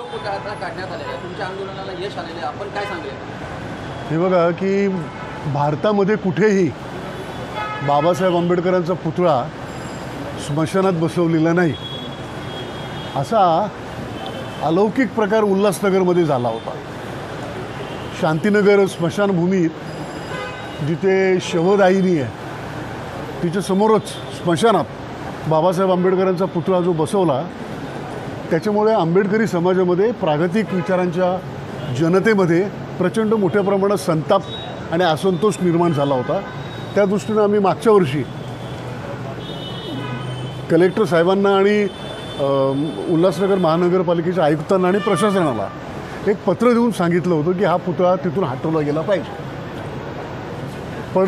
तो पुतळा आता काढण्यात आलेला आहे. तुमच्या आंदोलनाला यश आलेलं आहे. आपण काय सांगेल? हे बघा की भारतामध्ये कुठेही बाबासाहेब आंबेडकरांचा पुतळा स्मशानात बसवलेला नाही. असा अलौकिक प्रकार उल्हासनगरमध्ये झाला होता. शांतीनगर स्मशानभूमीत जिथे शवदाहिनी आहे तिच्या समोरच स्मशानात बाबासाहेब आंबेडकरांचा पुतळा जो बसवला, त्याच्यामुळे आंबेडकरी समाजामध्ये प्रागतिक विचारांच्या जनतेमध्ये प्रचंड मोठ्या प्रमाणात संताप आणि असंतोष निर्माण झाला होता. त्या दृष्टीनं आम्ही मागच्या वर्षी कलेक्टर साहेबांना आणि उल्हासनगर महानगरपालिकेच्या आयुक्तांना आणि प्रशासनाला एक पत्र देऊन सांगितलं होतं की हा पुतळा तिथून हटवला गेला पाहिजे. पण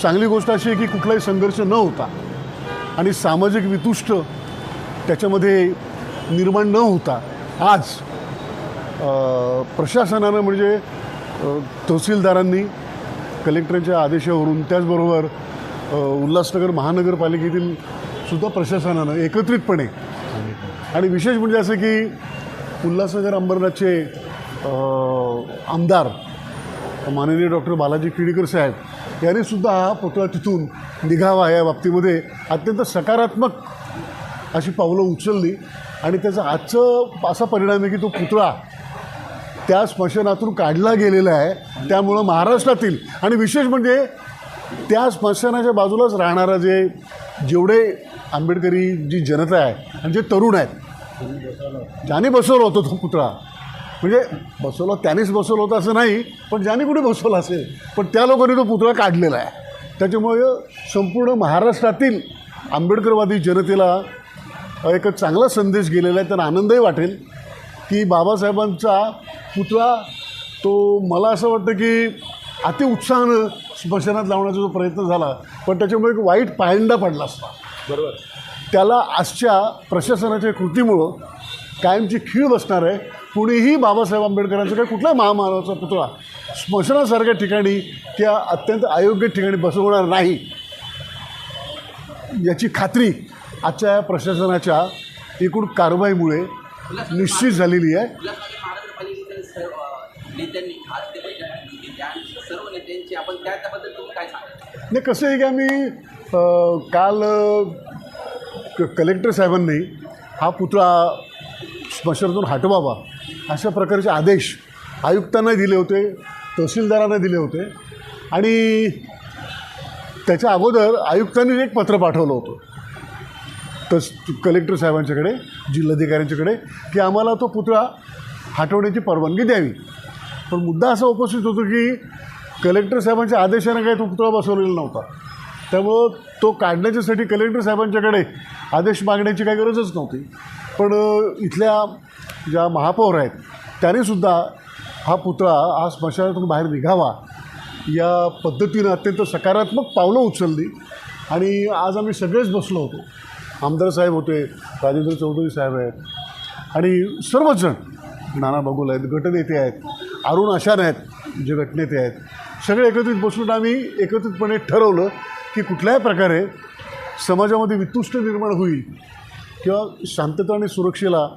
चांगली गोष्ट अशी आहे की कुठलाही संघर्ष न होता आणि सामाजिक वितुष्ट त्याच्यामध्ये निर्माण न होता आज प्रशासनानं म्हणजे तहसीलदारांनी कलेक्टरच्या आदेशावरून, त्याचबरोबर उल्हासनगर महानगरपालिकेतील सुद्धा प्रशासनानं एकत्रितपणे, आणि विशेष म्हणजे असं की उल्हासनगर अंबरनाथचे आमदार माननीय डॉक्टर बालाजी किडीकर साहेब यांनीसुद्धा हा पुतळा तिथून निघावा या बाबतीमध्ये अत्यंत सकारात्मक अशी पावलं उचलली. आणि त्याचा आजचं असा परिणाम आहे की तो पुतळा त्या स्मशानातून काढला गेलेला आहे. त्यामुळं महाराष्ट्रातील आणि विशेष म्हणजे त्या स्मशानाच्या बाजूलाच राहणारा जेवढे आंबेडकरी जी जनता आहे आणि जे तरुण आहेत, ज्याने बसवलं होतं तो पुतळा, म्हणजे बसवला त्यानेच बसवलं होतं असं नाही, पण ज्याने कुठे बसवला असेल पण त्या लोकांनी तो पुतळा काढलेला आहे. त्याच्यामुळे संपूर्ण महाराष्ट्रातील आंबेडकरवादी जनतेला एक चांगला संदेश गेलेला आहे. त्यांना आनंदही वाटेल की बाबासाहेबांचा पुतळा तो, मला असं वाटतं की अतिउत्साहानं स्मशानात लावण्याचा जो प्रयत्न झाला पण त्याच्यामुळे एक वाईट पायंडा पडला असता. बरोबर, त्याला आजच्या प्रशासनाच्या कृतीमुळं कायमची खीळ बसणार आहे. कुणीही बाबासाहेब आंबेडकरांचा काही कुठलाही महामानवाचा पुतळा स्मशानासारख्या ठिकाणी किंवा अत्यंत अयोग्य ठिकाणी बसवणार नाही याची खात्री आजच्या या प्रशासनाच्या एकूण कारवाईमुळे निश्चित झालेली आहे. उल्हासनगर महानगरपालिकेचे नेत्यांनी आज ते बैठक घेतली. त्या सर्व नेत्यांची आपण त्याबद्दल तुम्ही काय सांगाल? नाही, कसं आहे की आम्ही काल कलेक्टर साहेबांनी हा पुतळा स्मशानातून हटवावा अशा प्रकारचे आदेश आयुक्तांना दिले होते, तहसीलदारांना दिले होते. आणि त्याच्या अगोदर आयुक्तांनी एक पत्र पाठवलं होतं कलेक्टर साहेबांच्याकडे, जिल्हाधिकाऱ्यांच्याकडे, की आम्हाला तो पुतळा हटवण्याची परवानगी द्यावी. पण मुद्दा असा उपस्थित होतो की कलेक्टर साहेबांच्या आदेशाने काही तो पुतळा बसवलेला नव्हता. त्यामुळं तो काढण्याच्यासाठी कलेक्टर साहेबांच्याकडे आदेश मागण्याची काही गरजच नव्हती. पण इथल्या ज्या महापौर आहेत त्यांनीसुद्धा हा पुतळा हा स्मशानातून बाहेर निघावा या पद्धतीनं अत्यंत सकारात्मक पावलं उचलली. आणि आज आम्ही सगळेच बसलो होतो. आमदार साहेब होते, राजेंद्र चौधरी साहेब आहेत आणि सर्वच जण, नाना बघूल आहेत, गटनेते आहेत, अरुण आशान आहेत जे गटनेते आहेत, सगळे एकत्रित बसून आम्ही एकत्रितपणे ठरवलं की कुठल्याही प्रकारे समाजामध्ये वितुष्ट निर्माण होईल किंवा शांतता आणि सुरक्षेला